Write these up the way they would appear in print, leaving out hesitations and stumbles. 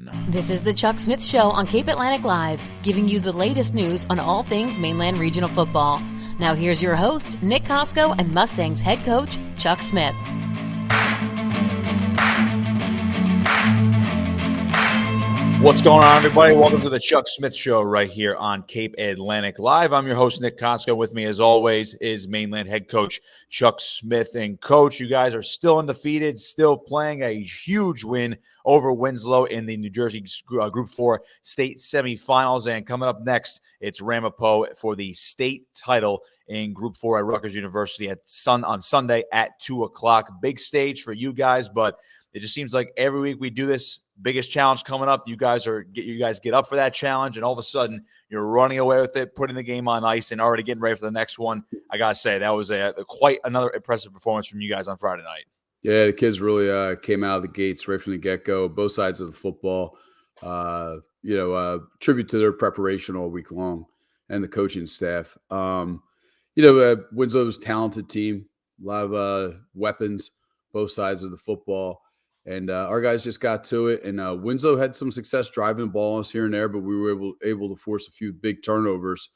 on. This is the Chuck Smith Show on Cape Atlantic Live, giving you the latest news on all things Mainland Regional Football. Now here's your host, Nick Kosko, and Mustangs head coach, Chuck Smith. What's going on, everybody? Welcome to the Chuck Smith Show right here on Cape Atlantic Live. I'm your host, Nick Kosko. With me, as always, is Mainland head coach Chuck Smith. And, Coach, you guys are still undefeated, still playing a huge win over Winslow in the New Jersey Group 4 state semifinals. And coming up next, it's Ramapo for the state title in Group 4 at Rutgers University on Sunday at 2 o'clock. Big stage for you guys, but it just seems like every week we do this. Biggest challenge coming up. You guys get up for that challenge, and all of a sudden you're running away with it, putting the game on ice, and already getting ready for the next one. I gotta say that was quite another impressive performance from you guys on Friday night. Yeah, the kids really came out of the gates right from the get-go, both sides of the football. Tribute to their preparation all week long and the coaching staff. Winslow's a talented team, a lot of weapons, both sides of the football. And our guys just got to it. And Winslow had some success driving the ball on us here and there, but we were able to force a few big turnovers,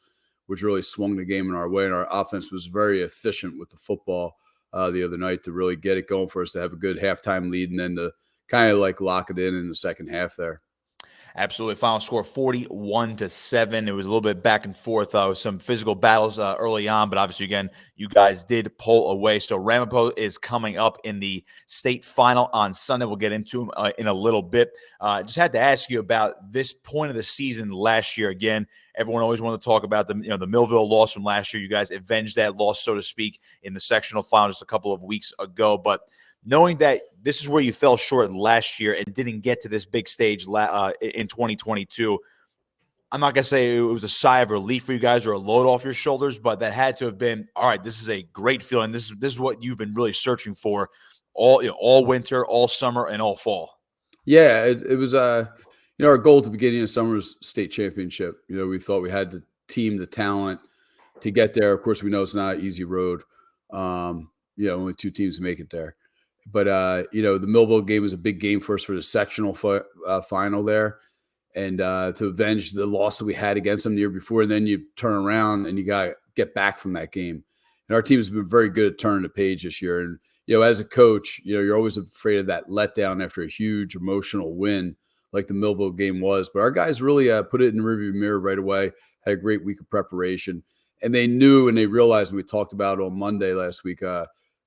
which really swung the game in our way. And our offense was very efficient with the football the other night to really get it going for us, to have a good halftime lead and then to kind of like lock it in the second half there. Absolutely. Final score 41-7. It was a little bit back and forth with some physical battles early on, but obviously, again, you guys did pull away. So Ramapo is coming up in the state final on Sunday. We'll get into them in a little bit. Just had to ask you about this point of the season last year. Again, everyone always wanted to talk about the Millville loss from last year. You guys avenged that loss, so to speak, in the sectional final just a couple of weeks ago. But knowing that this is where you fell short last year and didn't get to this big stage in 2022, I'm not going to say it was a sigh of relief for you guys or a load off your shoulders, but that had to have been, all right, this is a great feeling. This is what you've been really searching for all winter, all summer, and all fall. Yeah, it was our goal at the beginning of summer was state championship. We thought we had the team, the talent to get there. Of course, we know it's not an easy road. Only two teams make it there. But, the Millville game was a big game for us for the sectional final there. And to avenge the loss that we had against them the year before, and then you turn around and you got to get back from that game. And our team has been very good at turning the page this year. And, as a coach, you're always afraid of that letdown after a huge emotional win like the Millville game was. But our guys really put it in the rearview mirror right away, had a great week of preparation. And they knew and they realized, and we talked about it on Monday last week,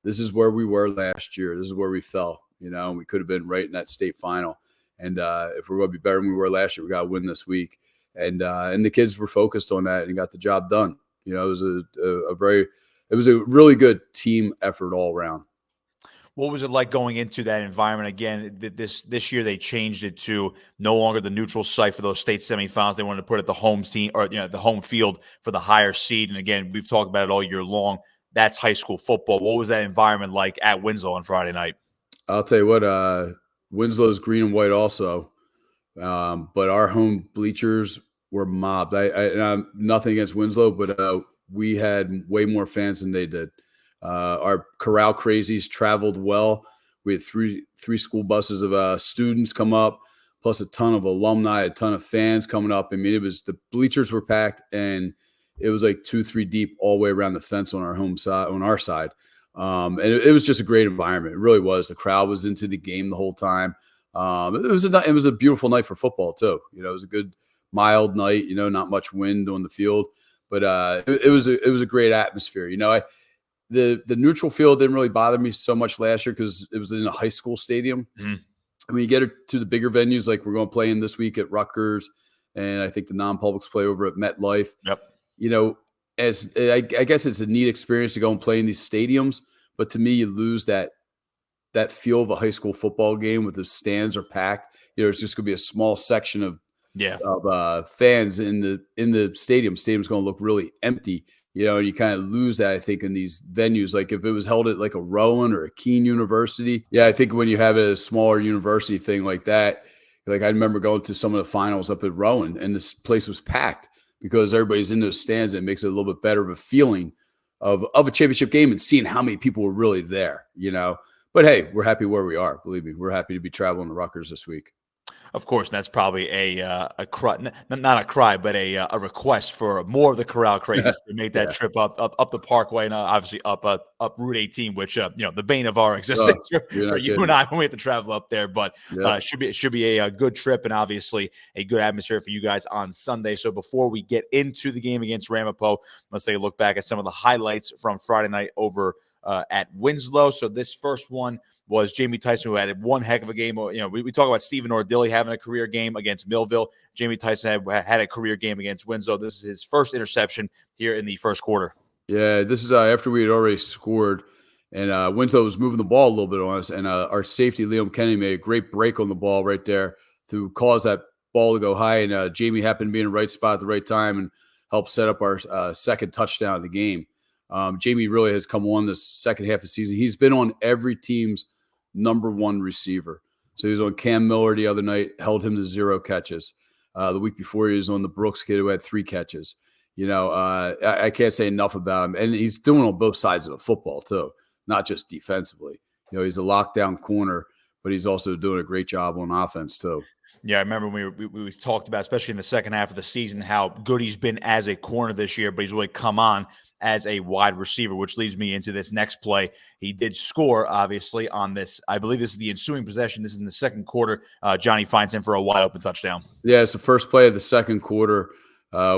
this is where we were last year. This is where we fell, and we could have been right in that state final. And if we're going to be better than we were last year, we got to win this week. And the kids were focused on that and got the job done. It was it was a really good team effort all around. What was it like going into that environment? Again, this year they changed it to no longer the neutral site for those state semifinals. They wanted to put it the home team or the home field for the higher seed. And again, we've talked about it all year long. That's high school football. What was that environment like at Winslow on Friday night? I'll tell you what, Winslow's green and white also, but our home bleachers were mobbed. I'm nothing against Winslow, but we had way more fans than they did. Our corral crazies traveled well. We had three school buses of students come up, plus a ton of alumni, a ton of fans coming up. I mean, the bleachers were packed, and it was like 2-3 deep all the way around the fence on our home side, on our side. And it was just a great environment. It really was. The crowd was into the game the whole time. It was a beautiful night for football too. It was a good mild night, not much wind on the field, but it was a great atmosphere. The neutral field didn't really bother me so much last year because it was in a high school stadium. Mm-hmm. I mean, you get to the bigger venues, like we're going to play in this week at Rutgers, and I think the non-publics play over at MetLife. Yep. As I guess it's a neat experience to go and play in these stadiums, but to me, you lose that feel of a high school football game with the stands are packed. It's just going to be a small section of fans in the stadium. Stadium's going to look really empty, and you kind of lose that, I think, in these venues. Like if it was held at like a Rowan or a Keene University, I think when you have a smaller university thing like that, like I remember going to some of the finals up at Rowan, and this place was packed because everybody's in those stands. And it makes it a little bit better of a feeling of a championship game and seeing how many people were really there, But hey, we're happy where we are. Believe me, we're happy to be traveling to Rutgers this week. Of course, that's probably a cry, not a cry, but a request for more of the Corral Crazies to make that trip up the Parkway and obviously up Route 18, which the bane of our existence for you and I when we have to travel up there. But it should be a good trip and obviously a good atmosphere for you guys on Sunday. So before we get into the game against Ramapo, let's take a look back at some of the highlights from Friday night over at Winslow. So this first one was Jamie Tyson, who had one heck of a game. We talk about Stephen Ordilly having a career game against Millville. Jamie Tyson had a career game against Winslow. This is his first interception here in the first quarter. Yeah, this is after we had already scored, and Winslow was moving the ball a little bit on us, and our safety, Liam Kennedy, made a great break on the ball right there to cause that ball to go high, and Jamie happened to be in the right spot at the right time and helped set up our second touchdown of the game. Jamie really has come on this second half of the season. He's been on every team's number one receiver. So he was on Cam Miller the other night, held him to 0 catches. The week before he was on the Brooks kid who had 3 catches. I can't say enough about him. And he's doing on both sides of the football too, not just defensively. He's a lockdown corner, but he's also doing a great job on offense too. Yeah, I remember we talked about, especially in the second half of the season, how good he's been as a corner this year, but he's really come on as a wide receiver, which leads me into this next play. He did score, obviously, on this. I believe this is the ensuing possession. This is in the second quarter. Johnny finds him for a wide-open touchdown. Yeah, it's the first play of the second quarter.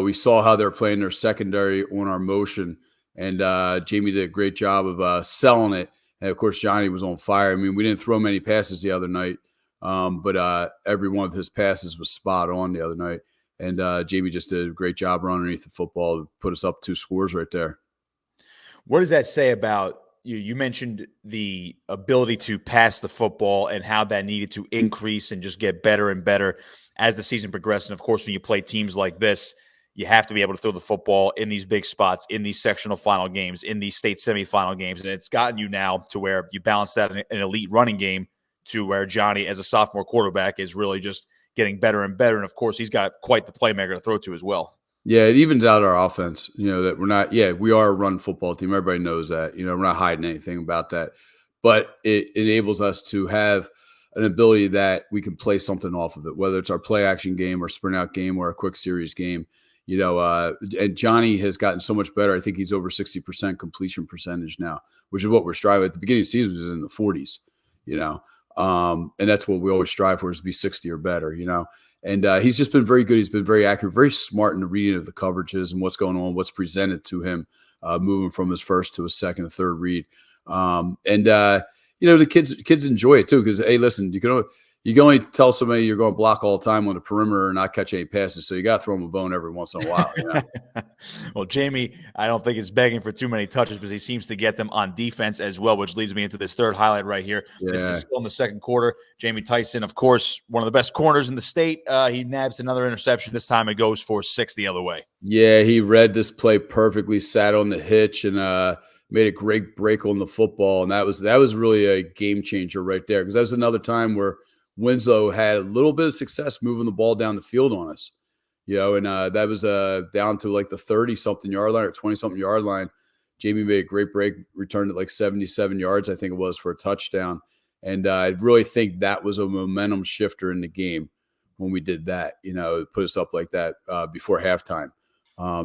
We saw how they're playing their secondary on our motion, and Jamie did a great job of selling it. And, of course, Johnny was on fire. I mean, we didn't throw many passes the other night, but every one of his passes was spot on the other night. And Jamie just did a great job running underneath the football to put us up 2 scores right there. What does that say about you? You mentioned the ability to pass the football and how that needed to increase and just get better and better as the season progressed. And, of course, when you play teams like this, you have to be able to throw the football in these big spots, in these sectional final games, in these state semifinal games. And it's gotten you now to where you balance that in an elite running game to where Johnny, as a sophomore quarterback, is really just getting better and better. And, of course, he's got quite the playmaker to throw to as well. Yeah, it evens out our offense, that we're not – we are a run football team. Everybody knows that. We're not hiding anything about that. But it enables us to have an ability that we can play something off of it, whether it's our play action game or sprint out game or a quick series game. And Johnny has gotten so much better. I think he's over 60% completion percentage now, which is what we're striving at. The beginning of the season was in the 40s, and that's what we always strive for, is to be 60 or better, And he's just been very good. He's been very accurate, very smart in the reading of the coverages and what's going on, what's presented to him, moving from his first to his second and third read. The kids enjoy it too, because, hey, listen, you can only tell somebody you're going to block all the time on the perimeter and not catch any passes. So you got to throw them a bone every once in a while. Well, Jamie, I don't think is begging for too many touches, because he seems to get them on defense as well, which leads me into this third highlight right here. Yeah. This is still in the second quarter. Jamie Tyson, of course, one of the best corners in the state. He nabs another interception. This time it goes for 6 the other way. Yeah, he read this play perfectly, sat on the hitch, and made a great break on the football. And that was really a game changer right there, because that was another time where Winslow had a little bit of success moving the ball down the field on us, and that was down to like the 30-something yard line or 20-something yard line. Jamie made a great break, returned it like 77 yards, I think it was, for a touchdown. And I really think that was a momentum shifter in the game when we did that, put us up like that before halftime.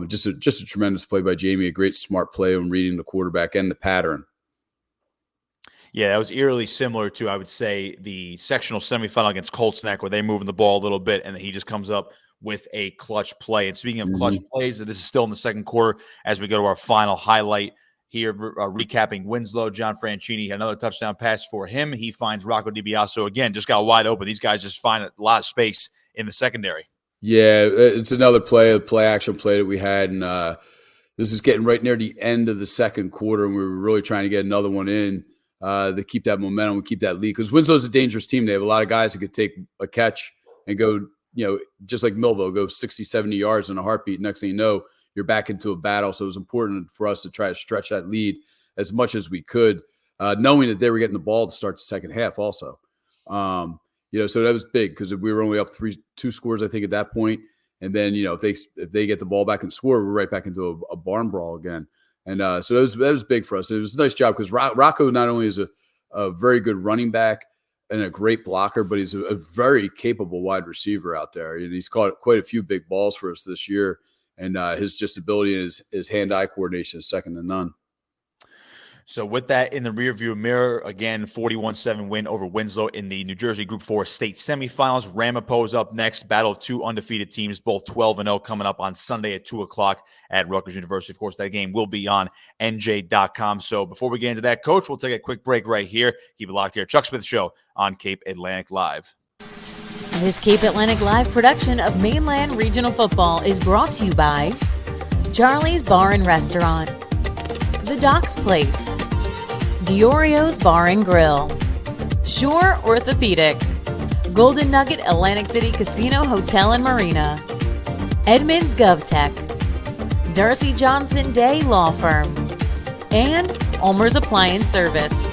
Just a tremendous play by Jamie, a great smart play on reading the quarterback and the pattern. Yeah, that was eerily similar to, I would say, the sectional semifinal against Colts Neck, where they moving the ball a little bit, and then he just comes up with a clutch play. And speaking of clutch plays, this is still in the second quarter as we go to our final highlight here, recapping Winslow. John Franchini had another touchdown pass for him. He finds Rocco DiBiaso again, just got wide open. These guys just find a lot of space in the secondary. Yeah, it's another play action play that we had, and this is getting right near the end of the second quarter, and we were really trying to get another one in. To keep that momentum and keep that lead, because Winslow's a dangerous team. They have a lot of guys that could take a catch and go, just like Millville, go 60, 70 yards in a heartbeat. Next thing you know, you're back into a battle. So it was important for us to try to stretch that lead as much as we could, knowing that they were getting the ball to start the second half also. So that was big, because we were only up 2 scores, I think, at that point. And then, if they get the ball back and score, we're right back into a barn brawl again. And so that was big for us. It was a nice job, because Rocco not only is a very good running back, and a great blocker, but he's a very capable wide receiver out there. And he's caught quite a few big balls for us this year. And his just ability and his hand-eye coordination is second to none. So with that in the rearview mirror, again, 41-7 win over Winslow in the New Jersey Group 4 state semifinals. Ramapo is up next. Battle of two undefeated teams, both 12-0, coming up on Sunday at 2 o'clock at Rutgers University. Of course, that game will be on NJ.com. So before we get into that, Coach, we'll take a quick break right here. Keep it locked here. Chuck Smith Show on Cape Atlantic Live. This Cape Atlantic Live production of Mainland Regional Football is brought to you by Charlie's Bar and Restaurant, The Docks Place, Orio's Bar and Grill, Shore Orthopedic, Golden Nugget Atlantic City Casino Hotel and Marina, Edmunds GovTech, Darcy Johnson Day Law Firm, and Ulmer's Appliance Service.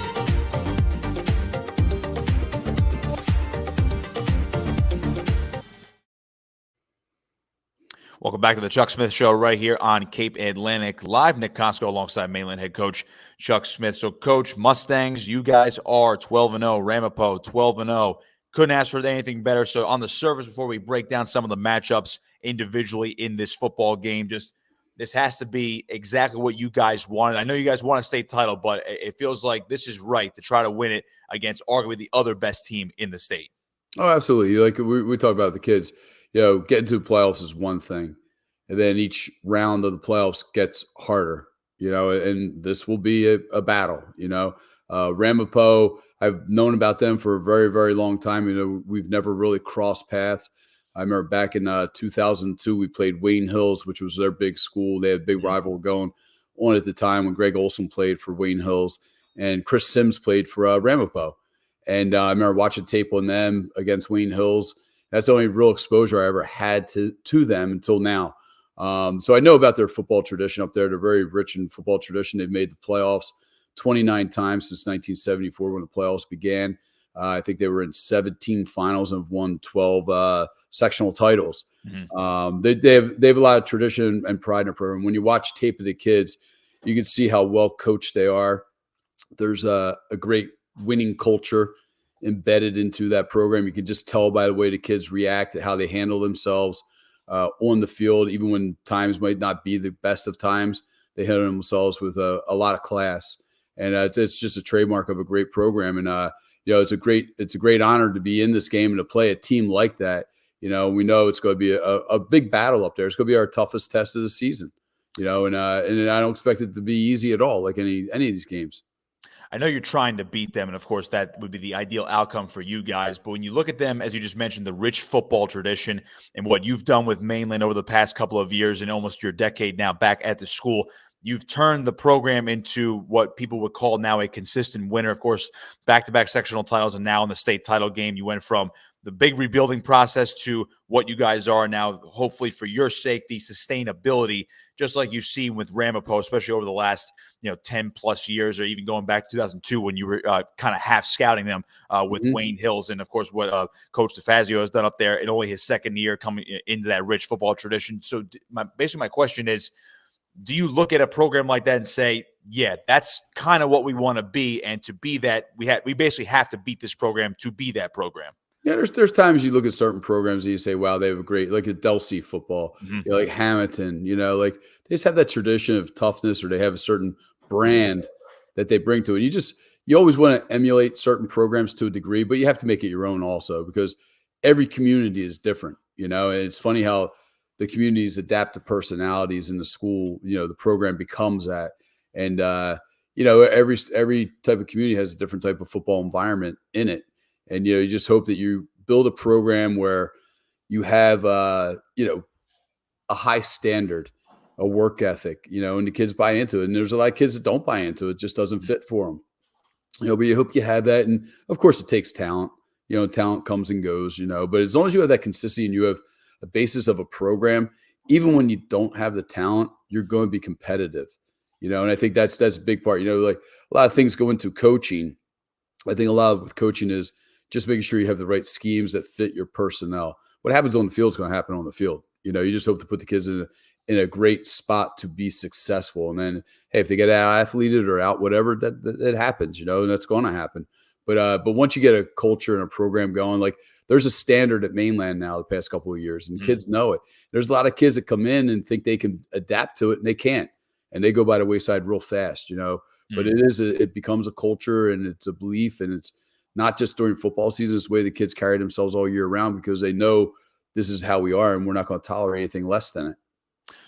Welcome back to the Chuck Smith Show right here on Cape Atlantic Live. Nick Kosko alongside Mainland head coach Chuck Smith. So, Coach, Mustangs, you guys are 12-0. Ramapo, 12-0. Couldn't ask for anything better. So, on the surface, before we break down some of the matchups individually in this football game, just this has to be exactly what you guys wanted. I know you guys want a state title, but it feels like this is right to try to win it against arguably the other best team in the state. Oh, absolutely. Like we talked about the kids. Getting to the playoffs is one thing, and then each round of the playoffs gets harder, and this will be a battle, Ramapo, I've known about them for a very, very long time. We've never really crossed paths. I remember back in 2002, we played Wayne Hills, which was their big school. They had a big rival going on at the time when Greg Olson played for Wayne Hills and Chris Sims played for Ramapo. And I remember watching tape on them against Wayne Hills. That's the only real exposure I ever had to them until now. So I know about their football tradition up there. They're very rich in football tradition. They've made the playoffs 29 times since 1974 when the playoffs began. I think they were in 17 finals and have won 12 sectional titles. Mm-hmm. They have a lot of tradition and pride in their program. When you watch tape of the kids, you can see how well coached they are. There's a great winning culture embedded into that program. You can just tell by the way the kids react, how they handle themselves on the field, even when times might not be the best of times. They handle themselves with a lot of class, and it's just a trademark of a great program. And it's a great honor to be in this game and to play a team like that. We know it's going to be a big battle up there. It's going to be our toughest test of the season. And I don't expect it to be easy at all, like any of these games. I know you're trying to beat them, and of course that would be the ideal outcome for you guys. But when you look at them, as you just mentioned, the rich football tradition and what you've done with Mainland over the past couple of years and almost your decade now back at the school, you've turned the program into what people would call now a consistent winner. Of course, back-to-back sectional titles and now in the state title game, you went from the big rebuilding process to what you guys are now, hopefully for your sake, the sustainability, just like you've seen with Ramapo, especially over the last 10 plus years, or even going back to 2002 when you were kind of half scouting them with Wayne Hills. And of course, what Coach DeFazio has done up there in only his second year coming into that rich football tradition. So basically my question is, do you look at a program like that and say, yeah, that's kind of what we want to be, and to be that, we basically have to beat this program to be that program? Yeah, there's times you look at certain programs and you say, wow, they have a great, like at Delsey football, like Hamilton, like they just have that tradition of toughness, or they have a certain brand that they bring to it. You always want to emulate certain programs to a degree, but you have to make it your own also, because every community is different, and it's funny how the communities adapt to personalities in the school, the program becomes that. And, every type of community has a different type of football environment in it. And, you just hope that you build a program where you have, a high standard, a work ethic, and the kids buy into it. And there's a lot of kids that don't buy into it. It just doesn't fit for them, but you hope you have that. And of course it takes talent, talent comes and goes, but as long as you have that consistency and you have a basis of a program, even when you don't have the talent, you're going to be competitive, and I think that's a big part, like a lot of things go into coaching. I think a lot with coaching is just making sure you have the right schemes that fit your personnel. What happens on the field is going to happen on the field. You just hope to put the kids in a great spot to be successful. And then, hey, if they get out athleted or out whatever, that happens, and that's going to happen. But once you get a culture and a program going, like there's a standard at Mainland now the past couple of years, and kids know it. There's a lot of kids that come in and think they can adapt to it, and they can't, and they go by the wayside real fast, But it becomes a culture, and it's a belief, and it's not just during football season. It's the way the kids carry themselves all year round because they know this is how we are, and we're not going to tolerate anything less than it.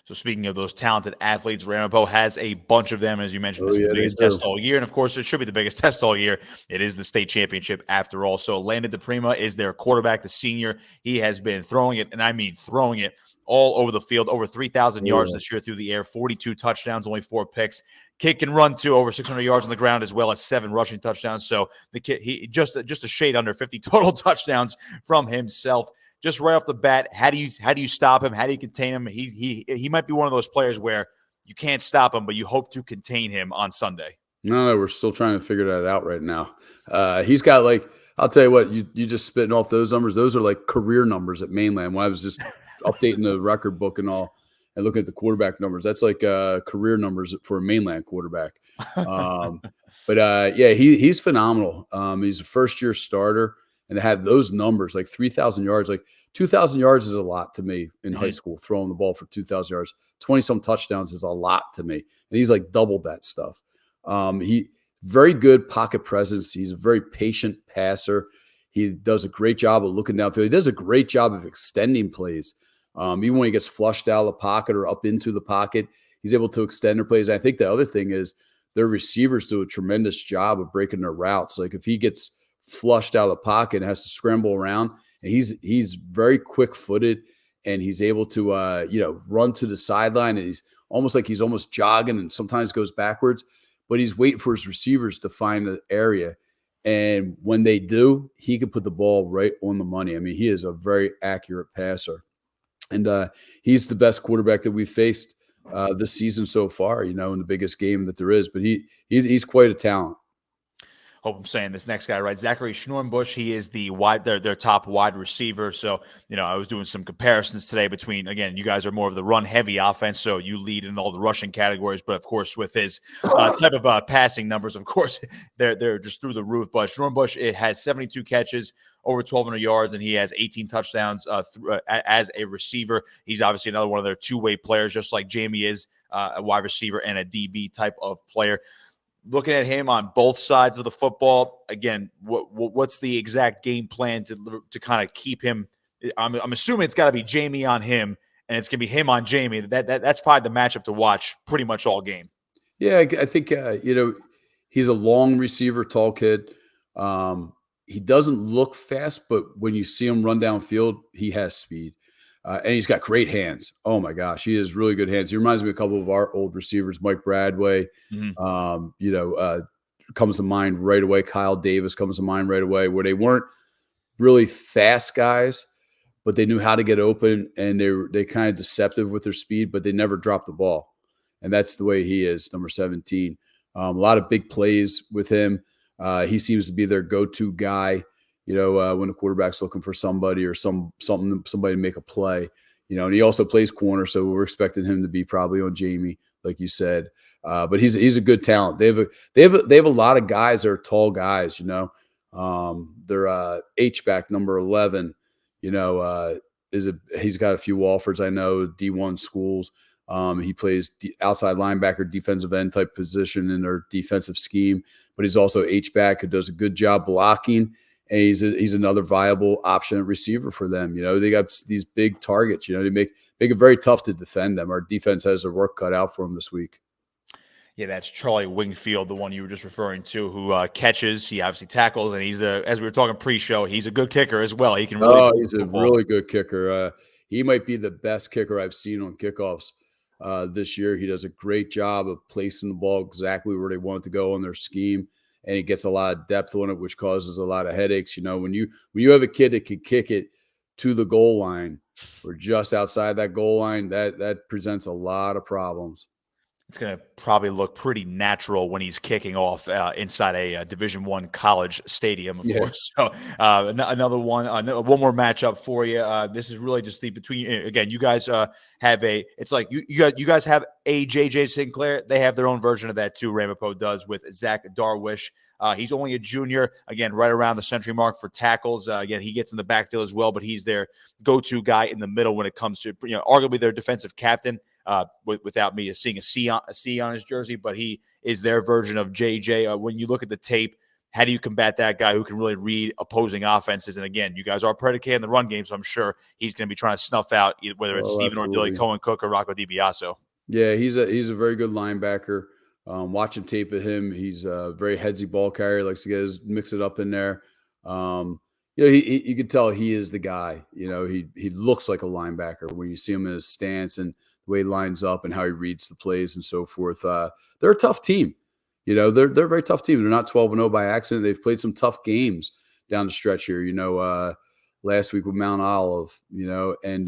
So speaking of those talented athletes, Ramapo has a bunch of them, as you mentioned. This is the biggest test all year, and of course, it should be the biggest test all year. It is the state championship after all. So Landon DePrima is their quarterback, the senior. He has been throwing it, and I mean throwing it, all over the field, over 3,000 yards this year through the air, 42 touchdowns, only 4 picks. Kick and run too, over 600 yards on the ground, as well as 7 rushing touchdowns. So the kid, he just a shade under 50 total touchdowns from himself. Just right off the bat, how do you stop him? How do you contain him? He might be one of those players where you can't stop him, but you hope to contain him on Sunday. No, we're still trying to figure that out right now. He's got I'll tell you what, you just spitting off those numbers. Those are like career numbers at Mainland. When I was just updating the record book and all, and looking at the quarterback numbers, that's like career numbers for a Mainland quarterback. He's phenomenal. He's a first-year starter, and to have those numbers, like 3,000 yards, like 2,000 yards is a lot to me in high school, throwing the ball for 2,000 yards. 20-some touchdowns is a lot to me, and he's like doubled that stuff. He very good pocket presence. He's a very patient passer. He does a great job of looking downfield. He does a great job of extending plays. Even when he gets flushed out of the pocket or up into the pocket, he's able to extend their plays. And I think the other thing is their receivers do a tremendous job of breaking their routes. Like if he gets flushed out of the pocket and has to scramble around, and he's very quick-footed, and he's able to run to the sideline, and he's almost jogging and sometimes goes backwards, but he's waiting for his receivers to find the area. And when they do, he can put the ball right on the money. I mean, he is a very accurate passer. And he's the best quarterback that we've faced this season so far, in the biggest game that there is. But he's quite a talent. Hope I'm saying this next guy right. Zachary Schnorrenbusch, he is their top wide receiver. So, I was doing some comparisons today between, again, you guys are more of the run-heavy offense, so you lead in all the rushing categories. But, of course, with his type of passing numbers, of course, they're just through the roof. But Schnorrenbusch, has 72 catches, over 1,200 yards, and he has 18 touchdowns as a receiver. He's obviously another one of their two-way players, just like Jamie is a wide receiver and a DB type of player. Looking at him on both sides of the football, again, what's the exact game plan to kind of keep him? I'm assuming it's got to be Jamie on him, and it's going to be him on Jamie. That's probably the matchup to watch pretty much all game. Yeah, I think he's a long receiver, tall kid. He doesn't look fast, but when you see him run downfield, he has speed. And he's got great hands. Oh, my gosh. He has really good hands. He reminds me of a couple of our old receivers, Mike Bradway, comes to mind right away. Kyle Davis comes to mind right away, where they weren't really fast guys, but they knew how to get open, and they kind of deceptive with their speed, but they never dropped the ball. And that's the way he is, number 17. A lot of big plays with him. He seems to be their go-to guy. When the quarterback's looking for somebody or somebody to make a play, and he also plays corner, so we're expecting him to be probably on Jamie, like you said. But he's a good talent. They have a lot of guys that are tall guys. Their H-back number 11, he's got a few offers. I know D1 schools. He plays outside linebacker, defensive end type position in their defensive scheme, but he's also H-back who does a good job blocking. And he's another viable option at receiver for them. They got these big targets. They make it very tough to defend them. Our defense has their work cut out for them this week. Yeah, that's Charlie Wingfield, the one you were just referring to, who catches. He obviously tackles, and as we were talking pre-show, he's a good kicker as well. He can really. He's a really good kicker. He might be the best kicker I've seen on kickoffs this year. He does a great job of placing the ball exactly where they want it to go on their scheme. And he gets a lot of depth on it, which causes a lot of headaches. When you have a kid that can kick it to the goal line or just outside that goal line, that presents a lot of problems. It's going to probably look pretty natural when he's kicking off inside a Division I college stadium, of course. So another one more matchup for you. This is really just between, again, you guys have it's like you guys have a JJ Sinclair. They have their own version of that too. Ramapo does with Zach Darwish. He's only a junior, again, right around the century mark for tackles. Again, he gets in the backfield as well, but he's their go-to guy in the middle when it comes to, arguably their defensive captain. Without me seeing a C on his jersey, but he is their version of JJ. When you look at the tape, how do you combat that guy who can really read opposing offenses? And again, you guys are predicated in the run game, so I'm sure he's going to be trying to snuff out whether it's Stephen or Billy Cohen-Cook or Rocco DiBiaso. Yeah, he's a very good linebacker. Watching tape of him, he's a very headsy ball carrier. Likes to mix it up in there. You could tell he is the guy. He looks like a linebacker when you see him in his stance and the way he lines up and how he reads the plays and so forth. They're a tough team. They're a very tough team. They're not 12-0 by accident. They've played some tough games down the stretch here. Last week with Mount Olive, and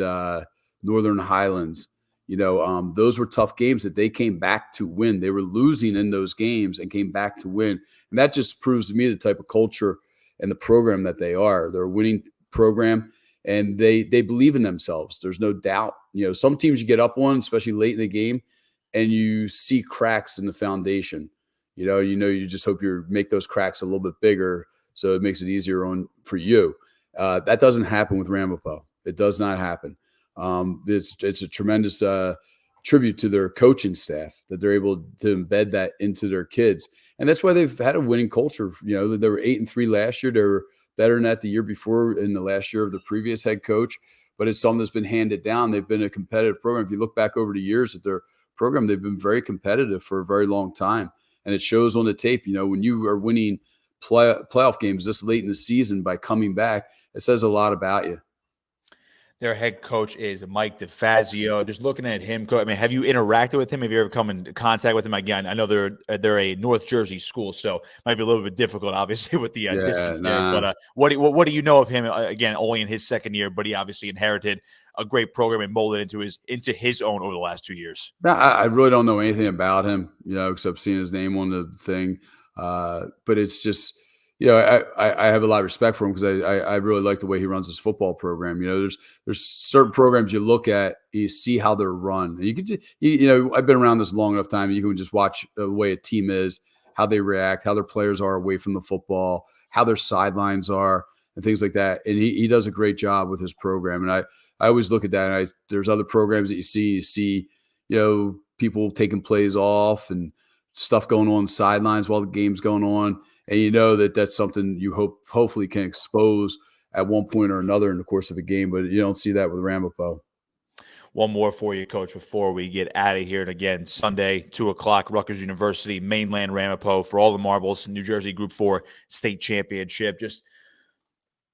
Northern Highlands. Those were tough games that they came back to win. They were losing in those games and came back to win. And that just proves to me the type of culture and the program that they are. They're a winning program, and they believe in themselves. There's no doubt. Some teams you get up on, especially late in the game, and you see cracks in the foundation. You just hope you make those cracks a little bit bigger so it makes it easier for you. That doesn't happen with Ramapo. It does not happen. It's a tremendous tribute to their coaching staff that they're able to embed that into their kids. And that's why they've had a winning culture. They were 8-3 last year. They were better than that the year before in the last year of the previous head coach. But it's something that's been handed down. They've been a competitive program. If you look back over the years at their program, they've been very competitive for a very long time. And it shows on the tape. When you are winning playoff games this late in the season by coming back, it says a lot about you. Their head coach is Mike DeFazio. Just looking at him, have you interacted with him? Have you ever come in contact with him? Again, I know they're a North Jersey school, so it might be a little bit difficult, obviously, with the distance there. But what do you know of him? Again, only in his second year, but he obviously inherited a great program and molded into his own over the last 2 years. No, I really don't know anything about him, except seeing his name on the thing. But it's just. I have a lot of respect for him because I really like the way he runs his football program. There's certain programs you look at, you see how they're run. And you can, I've been around this long enough time. You can just watch the way a team is, how they react, how their players are away from the football, how their sidelines are, and things like that. And he does a great job with his program. And I always look at that. And there's other programs that you see, people taking plays off and stuff going on sidelines while the game's going on. And that's something you hopefully can expose at one point or another in the course of a game, but you don't see that with Ramapo. One more for you, Coach, before we get out of here. And again, Sunday, 2:00, Rutgers University, Mainland, Ramapo for all the marbles, New Jersey Group 4 state championship. Just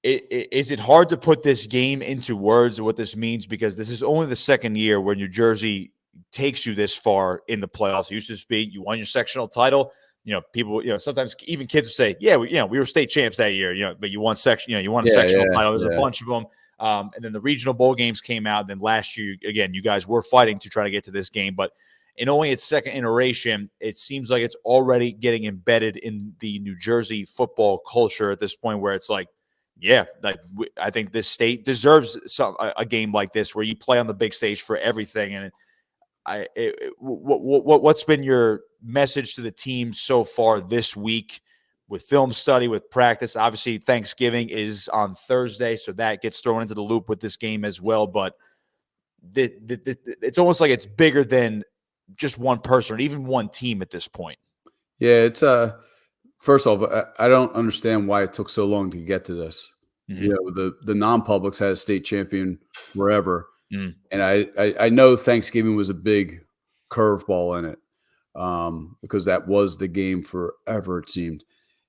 is it hard to put this game into words of what this means? Because this is only the second year where New Jersey takes you this far in the playoffs. It used to be you won your sectional title. People, sometimes even kids would say, yeah, we were state champs that year, but you won sectional title. There's a bunch of them. And then the regional bowl games came out. And then last year, again, you guys were fighting to try to get to this game, but in only its second iteration, it seems like it's already getting embedded in the New Jersey football culture at this point where it's like, I think this state deserves a game like this where you play on the big stage for everything. And what's been your message to the team so far this week with film study, with practice? Obviously, Thanksgiving is on Thursday, so that gets thrown into the loop with this game as well. But it's almost like it's bigger than just one person or even one team at this point. Yeah, it's first off, I don't understand why it took so long to get to this. Mm-hmm. The non-publics had a state champion forever. Mm. And I know Thanksgiving was a big curveball in it because that was the game forever, it seemed.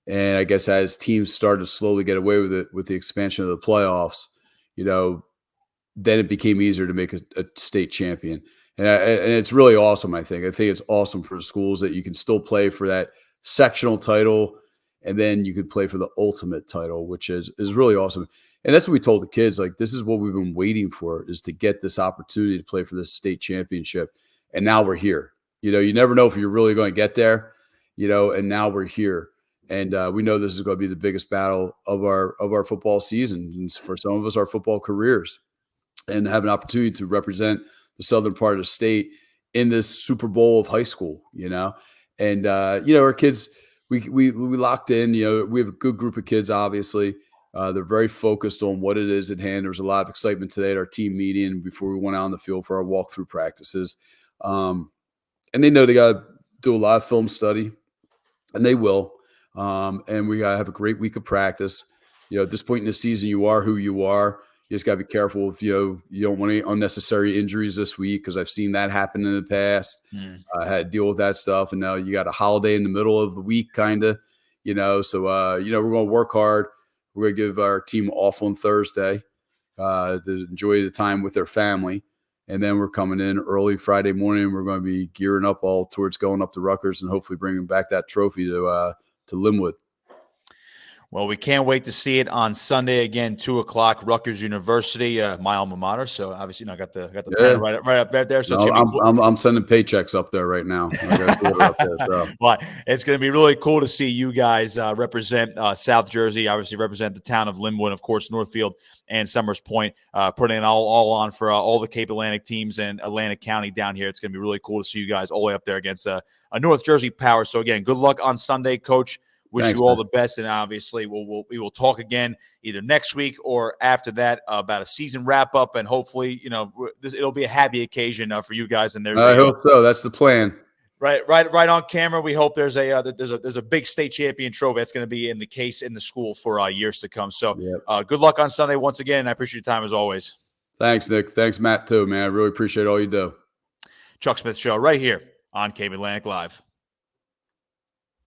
And I guess as teams started to slowly get away with it with the expansion of the playoffs, then it became easier to make a state champion. And it's really awesome, I think. I think it's awesome for the schools that you can still play for that sectional title and then you can play for the ultimate title, which is really awesome. And that's what we told the kids, like, this is what we've been waiting for, is to get this opportunity to play for this state championship. And now we're here. You never know if you're really going to get there, and now we're here. And we know this is going to be the biggest battle of our football season. And for some of us, our football careers, and have an opportunity to represent the southern part of the state in this Super Bowl of high school, And, our kids, we locked in. You know, we have a good group of kids. Obviously, they're very focused on what it is at hand. There was a lot of excitement today at our team meeting before we went out on the field for our walkthrough practices, and they know they got to do a lot of film study, and they will. And we got to have a great week of practice. You know, at this point in the season, you are who you are. You just got to be careful if you don't want any unnecessary injuries this week, because I've seen that happen in the past. I had to deal with that stuff, and now you got a holiday in the middle of the week, kind of. So we're going to work hard. We're going to give our team off on Thursday to enjoy the time with their family, and then we're coming in early Friday morning. We're going to be gearing up all towards going up to Rutgers and hopefully bringing back that trophy to Linwood. Well, we can't wait to see it on Sunday again, 2:00, Rutgers University, my alma mater. So obviously, I got the pen right up there. So I'm sending paychecks up there right now. Well, it's going to be really cool to see you guys represent South Jersey. Obviously, represent the town of Linwood, of course, Northfield and Summers Point, putting it all on for all the Cape Atlantic teams and Atlantic County down here. It's going to be really cool to see you guys all the way up there against a North Jersey power. So again, good luck on Sunday, Coach. Wish you all the best, and obviously we will talk again either next week or after that about a season wrap up, and hopefully it'll be a happy occasion for you guys. And I hope so. That's the plan. Right on camera. We hope there's a big state champion trophy that's going to be in the case in the school for years to come. So good luck on Sunday once again, and I appreciate your time as always. Thanks, Nick. Thanks, Matt, too, man. I really appreciate all you do. Chuck Smith Show right here on Cape Atlantic Live.